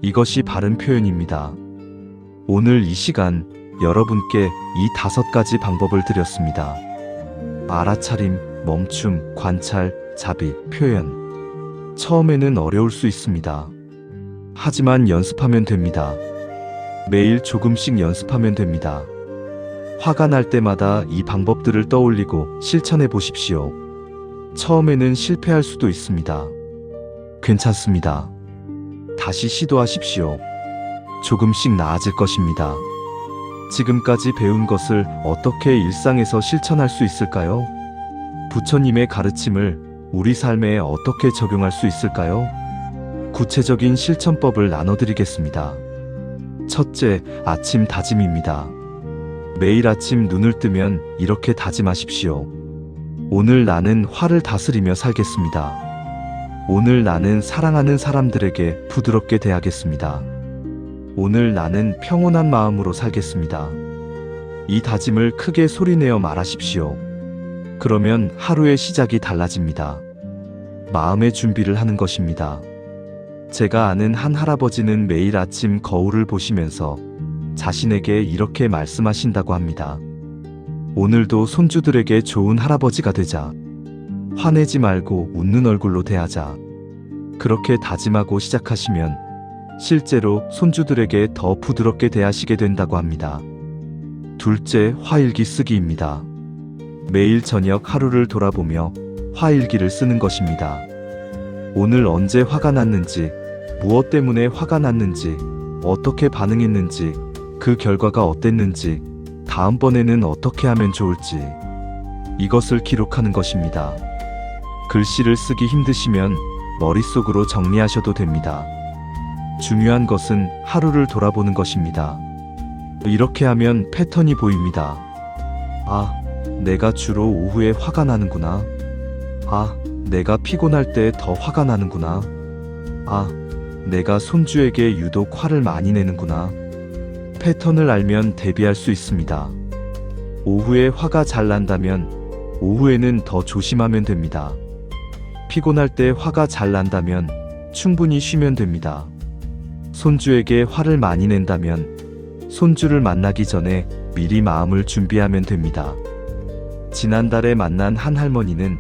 이것이 바른 표현입니다. 오늘 이 시간 여러분께 이 5가지 방법을 드렸습니다. 알아차림, 멈춤, 관찰, 자비, 표현. 처음에는 어려울 수 있습니다. 하지만 연습하면 됩니다. 매일 조금씩 연습하면 됩니다. 화가 날 때마다 이 방법들을 떠올리고 실천해 보십시오. 처음에는 실패할 수도 있습니다. 괜찮습니다. 다시 시도하십시오. 조금씩 나아질 것입니다. 지금까지 배운 것을 어떻게 일상에서 실천할 수 있을까요? 부처님의 가르침을 우리 삶에 어떻게 적용할 수 있을까요? 구체적인 실천법을 나눠드리겠습니다. 첫째, 아침 다짐입니다. 매일 아침 눈을 뜨면 이렇게 다짐하십시오. 오늘 나는 화를 다스리며 살겠습니다. 오늘 나는 사랑하는 사람들에게 부드럽게 대하겠습니다. 오늘 나는 평온한 마음으로 살겠습니다. 이 다짐을 크게 소리내어 말하십시오. 그러면 하루의 시작이 달라집니다. 마음의 준비를 하는 것입니다. 제가 아는 한 할아버지는 매일 아침 거울을 보시면서 자신에게 이렇게 말씀하신다고 합니다. 오늘도 손주들에게 좋은 할아버지가 되자. 화내지 말고 웃는 얼굴로 대하자. 그렇게 다짐하고 시작하시면 실제로 손주들에게 더 부드럽게 대하시게 된다고 합니다. 둘째, 화일기 쓰기입니다. 매일 저녁 하루를 돌아보며 화일기를 쓰는 것입니다. 오늘 언제 화가 났는지, 무엇 때문에 화가 났는지, 어떻게 반응했는지, 그 결과가 어땠는지, 다음번에는 어떻게 하면 좋을지, 이것을 기록하는 것입니다. 글씨를 쓰기 힘드시면 머릿속으로 정리하셔도 됩니다. 중요한 것은 하루를 돌아보는 것입니다. 이렇게 하면 패턴이 보입니다. 아, 내가 주로 오후에 화가 나는구나. 아, 내가 피곤할 때 더 화가 나는구나. 아, 내가 손주에게 유독 화를 많이 내는구나. 패턴을 알면 대비할 수 있습니다. 오후에 화가 잘 난다면 오후에는 더 조심하면 됩니다. 피곤할 때 화가 잘 난다면 충분히 쉬면 됩니다. 손주에게 화를 많이 낸다면 손주를 만나기 전에 미리 마음을 준비하면 됩니다. 지난달에 만난 한 할머니는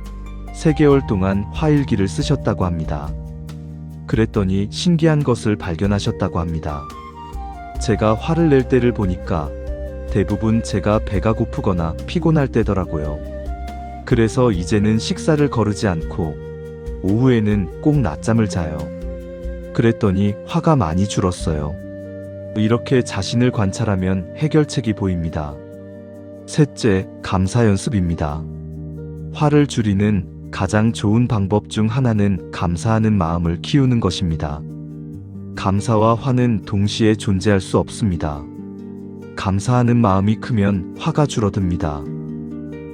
3개월 동안 화일기를 쓰셨다고 합니다. 그랬더니 신기한 것을 발견하셨다고 합니다. 제가 화를 낼 때를 보니까 대부분 제가 배가 고프거나 피곤할 때더라고요. 그래서 이제는 식사를 거르지 않고 오후에는 꼭 낮잠을 자요. 그랬더니 화가 많이 줄었어요. 이렇게 자신을 관찰하면 해결책이 보입니다. 셋째, 감사 연습입니다. 화를 줄이는 가장 좋은 방법 중 하나는 감사하는 마음을 키우는 것입니다. 감사와 화는 동시에 존재할 수 없습니다. 감사하는 마음이 크면 화가 줄어듭니다.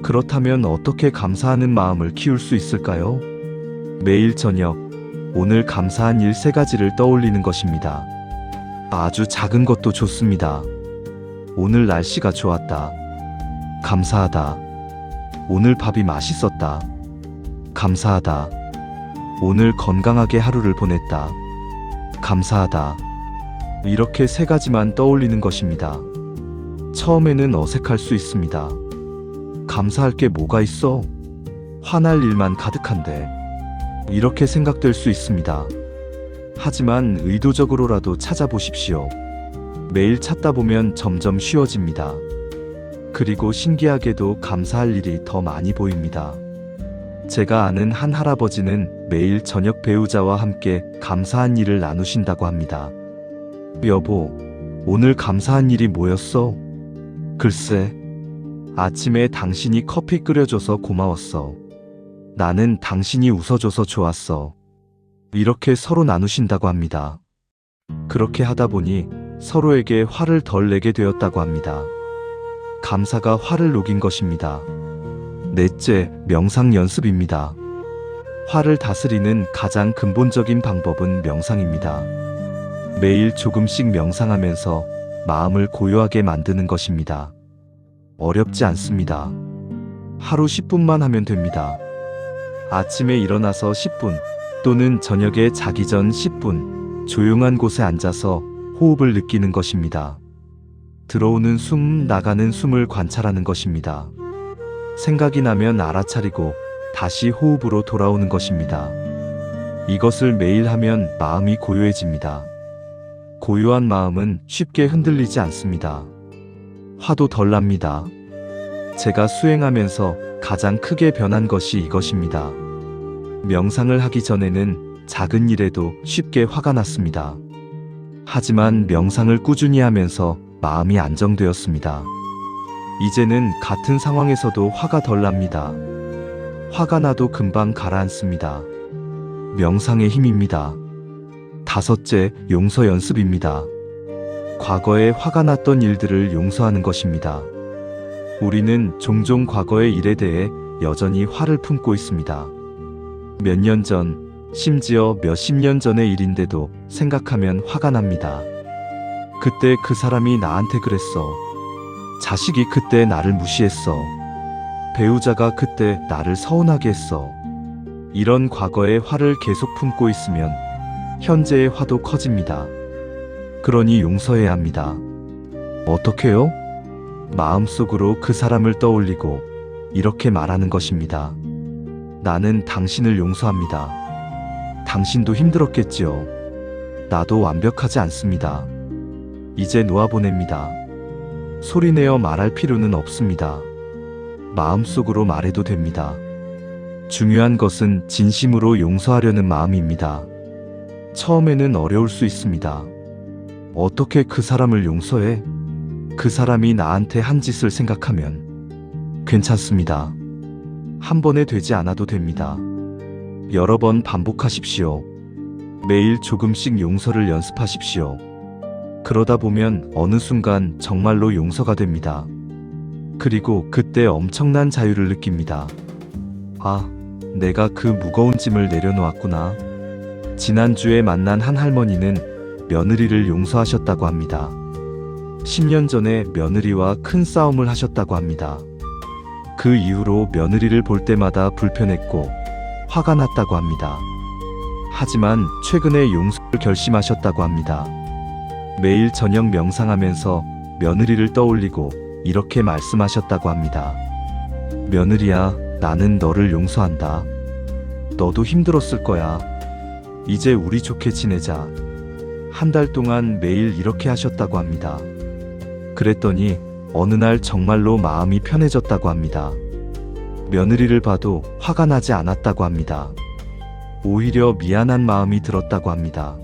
그렇다면 어떻게 감사하는 마음을 키울 수 있을까요? 매일 저녁, 오늘 감사한 일 3가지를 떠올리는 것입니다. 아주 작은 것도 좋습니다. 오늘 날씨가 좋았다. 감사하다. 오늘 밥이 맛있었다. 감사하다. 오늘 건강하게 하루를 보냈다. 감사하다. 이렇게 3가지만 떠올리는 것입니다. 처음에는 어색할 수 있습니다. 감사할 게 뭐가 있어? 화날 일만 가득한데. 이렇게 생각될 수 있습니다. 하지만 의도적으로라도 찾아보십시오. 매일 찾다 보면 점점 쉬워집니다. 그리고 신기하게도 감사할 일이 더 많이 보입니다. 제가 아는 한 할아버지는 매일 저녁 배우자와 함께 감사한 일을 나누신다고 합니다. 여보, 오늘 감사한 일이 뭐였어? 글쎄, 아침에 당신이 커피 끓여줘서 고마웠어. 나는 당신이 웃어줘서 좋았어. 이렇게 서로 나누신다고 합니다. 그렇게 하다 보니 서로에게 화를 덜 내게 되었다고 합니다. 감사가 화를 녹인 것입니다. 넷째, 명상 연습입니다. 화를 다스리는 가장 근본적인 방법은 명상입니다. 매일 조금씩 명상하면서 마음을 고요하게 만드는 것입니다. 어렵지 않습니다. 하루 10분만 하면 됩니다. 아침에 일어나서 10분 또는 저녁에 자기 전 10분 조용한 곳에 앉아서 호흡을 느끼는 것입니다. 들어오는 숨, 나가는 숨을 관찰하는 것입니다. 생각이 나면 알아차리고 다시 호흡으로 돌아오는 것입니다. 이것을 매일 하면 마음이 고요해집니다. 고요한 마음은 쉽게 흔들리지 않습니다. 화도 덜 납니다. 제가 수행하면서 가장 크게 변한 것이 이것입니다. 명상을 하기 전에는 작은 일에도 쉽게 화가 났습니다. 하지만 명상을 꾸준히 하면서 마음이 안정되었습니다. 이제는 같은 상황에서도 화가 덜 납니다. 화가 나도 금방 가라앉습니다. 명상의 힘입니다. 다섯째, 용서 연습입니다. 과거에 화가 났던 일들을 용서하는 것입니다. 우리는 종종 과거의 일에 대해 여전히 화를 품고 있습니다. 몇 년 전, 심지어 몇십 년 전의 일인데도 생각하면 화가 납니다. 그때 그 사람이 나한테 그랬어. 자식이 그때 나를 무시했어. 배우자가 그때 나를 서운하게 했어. 이런 과거의 화를 계속 품고 있으면 현재의 화도 커집니다. 그러니 용서해야 합니다. 어떻게요? 마음속으로 그 사람을 떠올리고 이렇게 말하는 것입니다. 나는 당신을 용서합니다. 당신도 힘들었겠지요. 나도 완벽하지 않습니다. 이제 놓아보냅니다. 소리내어 말할 필요는 없습니다. 마음속으로 말해도 됩니다. 중요한 것은 진심으로 용서하려는 마음입니다. 처음에는 어려울 수 있습니다. 어떻게 그 사람을 용서해? 그 사람이 나한테 한 짓을 생각하면 괜찮습니다. 한 번에 되지 않아도 됩니다. 여러 번 반복하십시오. 매일 조금씩 용서를 연습하십시오. 그러다 보면 어느 순간 정말로 용서가 됩니다. 그리고 그때 엄청난 자유를 느낍니다. 아, 내가 그 무거운 짐을 내려놓았구나. 지난주에 만난 한 할머니는 며느리를 용서하셨다고 합니다. 10년 전에 며느리와 큰 싸움을 하셨다고 합니다. 그 이후로 며느리를 볼 때마다 불편했고 화가 났다고 합니다. 하지만 최근에 용서를 결심하셨다고 합니다. 매일 저녁 명상하면서 며느리를 떠올리고 이렇게 말씀하셨다고 합니다. 며느리야, 나는 너를 용서한다. 너도 힘들었을 거야. 이제 우리 좋게 지내자. 한 달 동안 매일 이렇게 하셨다고 합니다. 그랬더니 어느 날 정말로 마음이 편해졌다고 합니다. 며느리를 봐도 화가 나지 않았다고 합니다. 오히려 미안한 마음이 들었다고 합니다.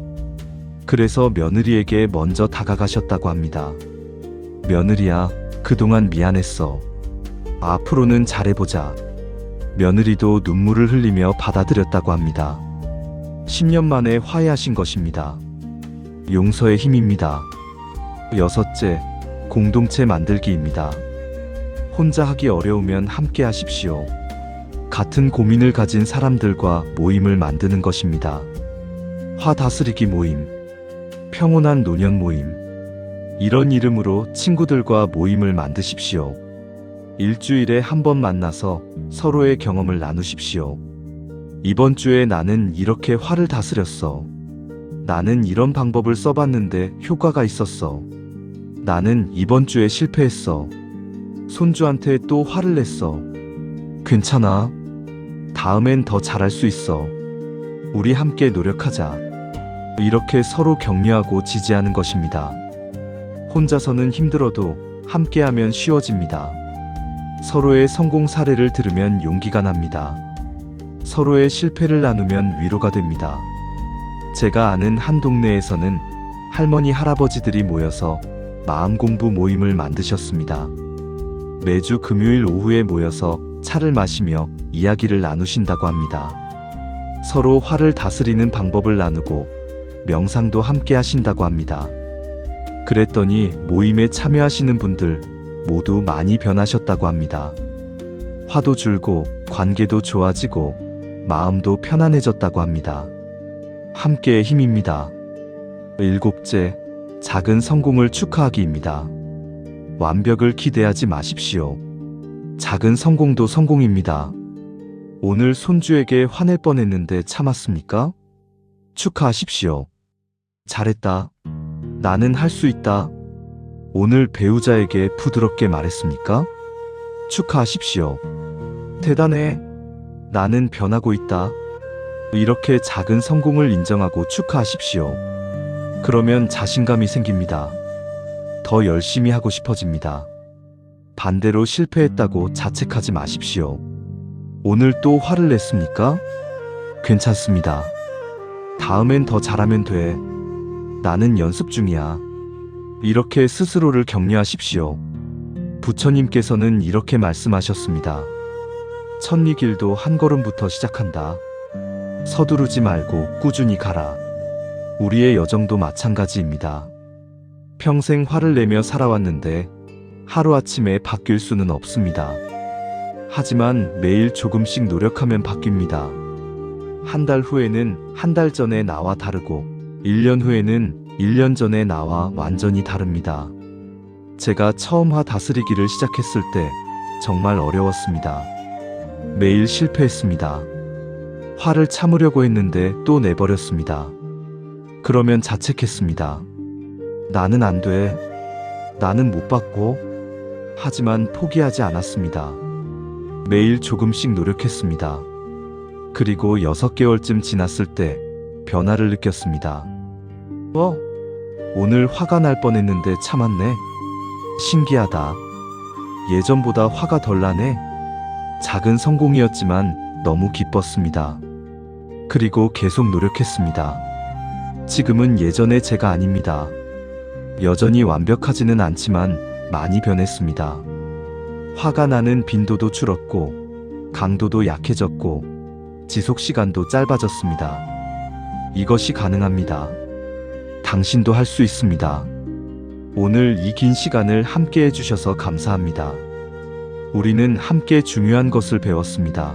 그래서 며느리에게 먼저 다가가셨다고 합니다. 며느리야, 그동안 미안했어. 앞으로는 잘해보자. 며느리도 눈물을 흘리며 받아들였다고 합니다. 10년 만에 화해하신 것입니다. 용서의 힘입니다. 여섯째, 공동체 만들기입니다. 혼자 하기 어려우면 함께 하십시오. 같은 고민을 가진 사람들과 모임을 만드는 것입니다. 화 다스리기 모임, 평온한 노년 모임, 이런 이름으로 친구들과 모임을 만드십시오. 일주일에 한 번 만나서 서로의 경험을 나누십시오. 이번 주에 나는 이렇게 화를 다스렸어. 나는 이런 방법을 써봤는데 효과가 있었어. 나는 이번 주에 실패했어. 손주한테 또 화를 냈어. 괜찮아. 다음엔 더 잘할 수 있어. 우리 함께 노력하자. 이렇게 서로 격려하고 지지하는 것입니다. 혼자서는 힘들어도 함께하면 쉬워집니다. 서로의 성공 사례를 들으면 용기가 납니다. 서로의 실패를 나누면 위로가 됩니다. 제가 아는 한 동네에서는 할머니, 할아버지들이 모여서 마음공부 모임을 만드셨습니다. 매주 금요일 오후에 모여서 차를 마시며 이야기를 나누신다고 합니다. 서로 화를 다스리는 방법을 나누고 명상도 함께 하신다고 합니다. 그랬더니 모임에 참여하시는 분들 모두 많이 변하셨다고 합니다. 화도 줄고 관계도 좋아지고 마음도 편안해졌다고 합니다. 함께의 힘입니다. 일곱째, 작은 성공을 축하하기입니다. 완벽을 기대하지 마십시오. 작은 성공도 성공입니다. 오늘 손주에게 화낼 뻔했는데 참았습니까? 축하하십시오. 잘했다. 나는 할 수 있다. 오늘 배우자에게 부드럽게 말했습니까? 축하하십시오. 대단해. 나는 변하고 있다. 이렇게 작은 성공을 인정하고 축하하십시오. 그러면 자신감이 생깁니다. 더 열심히 하고 싶어집니다. 반대로 실패했다고 자책하지 마십시오. 오늘 또 화를 냈습니까? 괜찮습니다. 다음엔 더 잘하면 돼. 나는 연습 중이야. 이렇게 스스로를 격려하십시오. 부처님께서는 이렇게 말씀하셨습니다. 첫 길도 한 걸음부터 시작한다. 서두르지 말고 꾸준히 가라. 우리의 여정도 마찬가지입니다. 평생 화를 내며 살아왔는데 하루아침에 바뀔 수는 없습니다. 하지만 매일 조금씩 노력하면 바뀝니다. 한 달 후에는 한 달 전의 나와 다르고 1년 후에는 1년 전의 나와 완전히 다릅니다. 제가 처음 화 다스리기를 시작했을 때 정말 어려웠습니다. 매일 실패했습니다. 화를 참으려고 했는데 또 내버렸습니다. 그러면 자책했습니다. 나는 안 돼. 나는 못 받고. 하지만 포기하지 않았습니다. 매일 조금씩 노력했습니다. 그리고 6개월쯤 지났을 때 변화를 느꼈습니다. 오늘 화가 날 뻔했는데 참았네. 신기하다. 예전보다 화가 덜 나네. 작은 성공이었지만 너무 기뻤습니다. 그리고 계속 노력했습니다. 지금은 예전의 제가 아닙니다. 여전히 완벽하지는 않지만 많이 변했습니다. 화가 나는 빈도도 줄었고, 강도도 약해졌고, 지속 시간도 짧아졌습니다. 이것이 가능합니다. 당신도 할 수 있습니다. 오늘 이 긴 시간을 함께 해주셔서 감사합니다. 우리는 함께 중요한 것을 배웠습니다.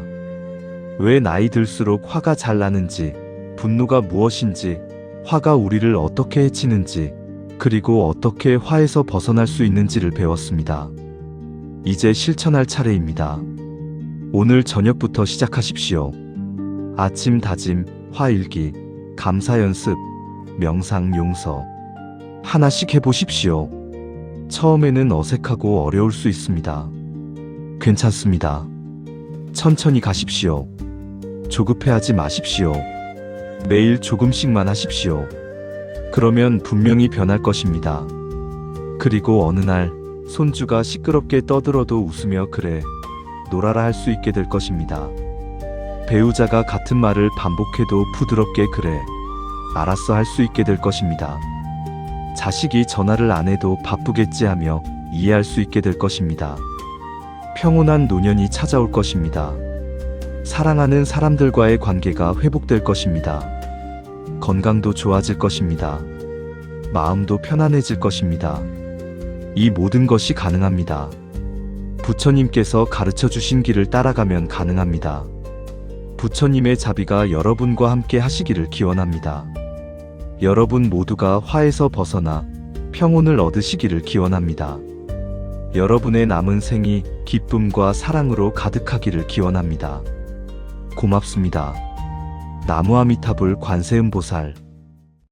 왜 나이 들수록 화가 잘 나는지, 분노가 무엇인지, 화가 우리를 어떻게 해치는지, 그리고 어떻게 화에서 벗어날 수 있는지를 배웠습니다. 이제 실천할 차례입니다. 오늘 저녁부터 시작하십시오. 아침 다짐, 화일기, 감사 연습, 명상 용서. 하나씩 해보십시오. 처음에는 어색하고 어려울 수 있습니다. 괜찮습니다. 천천히 가십시오. 조급해하지 마십시오. 매일 조금씩만 하십시오. 그러면 분명히 변할 것입니다. 그리고 어느 날 손주가 시끄럽게 떠들어도 웃으며 그래, 놀아라 할 수 있게 될 것입니다. 배우자가 같은 말을 반복해도 부드럽게 그래, 알았어 할 수 있게 될 것입니다. 자식이 전화를 안 해도 바쁘겠지 하며 이해할 수 있게 될 것입니다. 평온한 노년이 찾아올 것입니다. 사랑하는 사람들과의 관계가 회복될 것입니다. 건강도 좋아질 것입니다. 마음도 편안해질 것입니다. 이 모든 것이 가능합니다. 부처님께서 가르쳐 주신 길을 따라가면 가능합니다. 부처님의 자비가 여러분과 함께 하시기를 기원합니다. 여러분 모두가 화에서 벗어나 평온을 얻으시기를 기원합니다. 여러분의 남은 생이 기쁨과 사랑으로 가득하기를 기원합니다. 고맙습니다. 나무아미타불 관세음보살.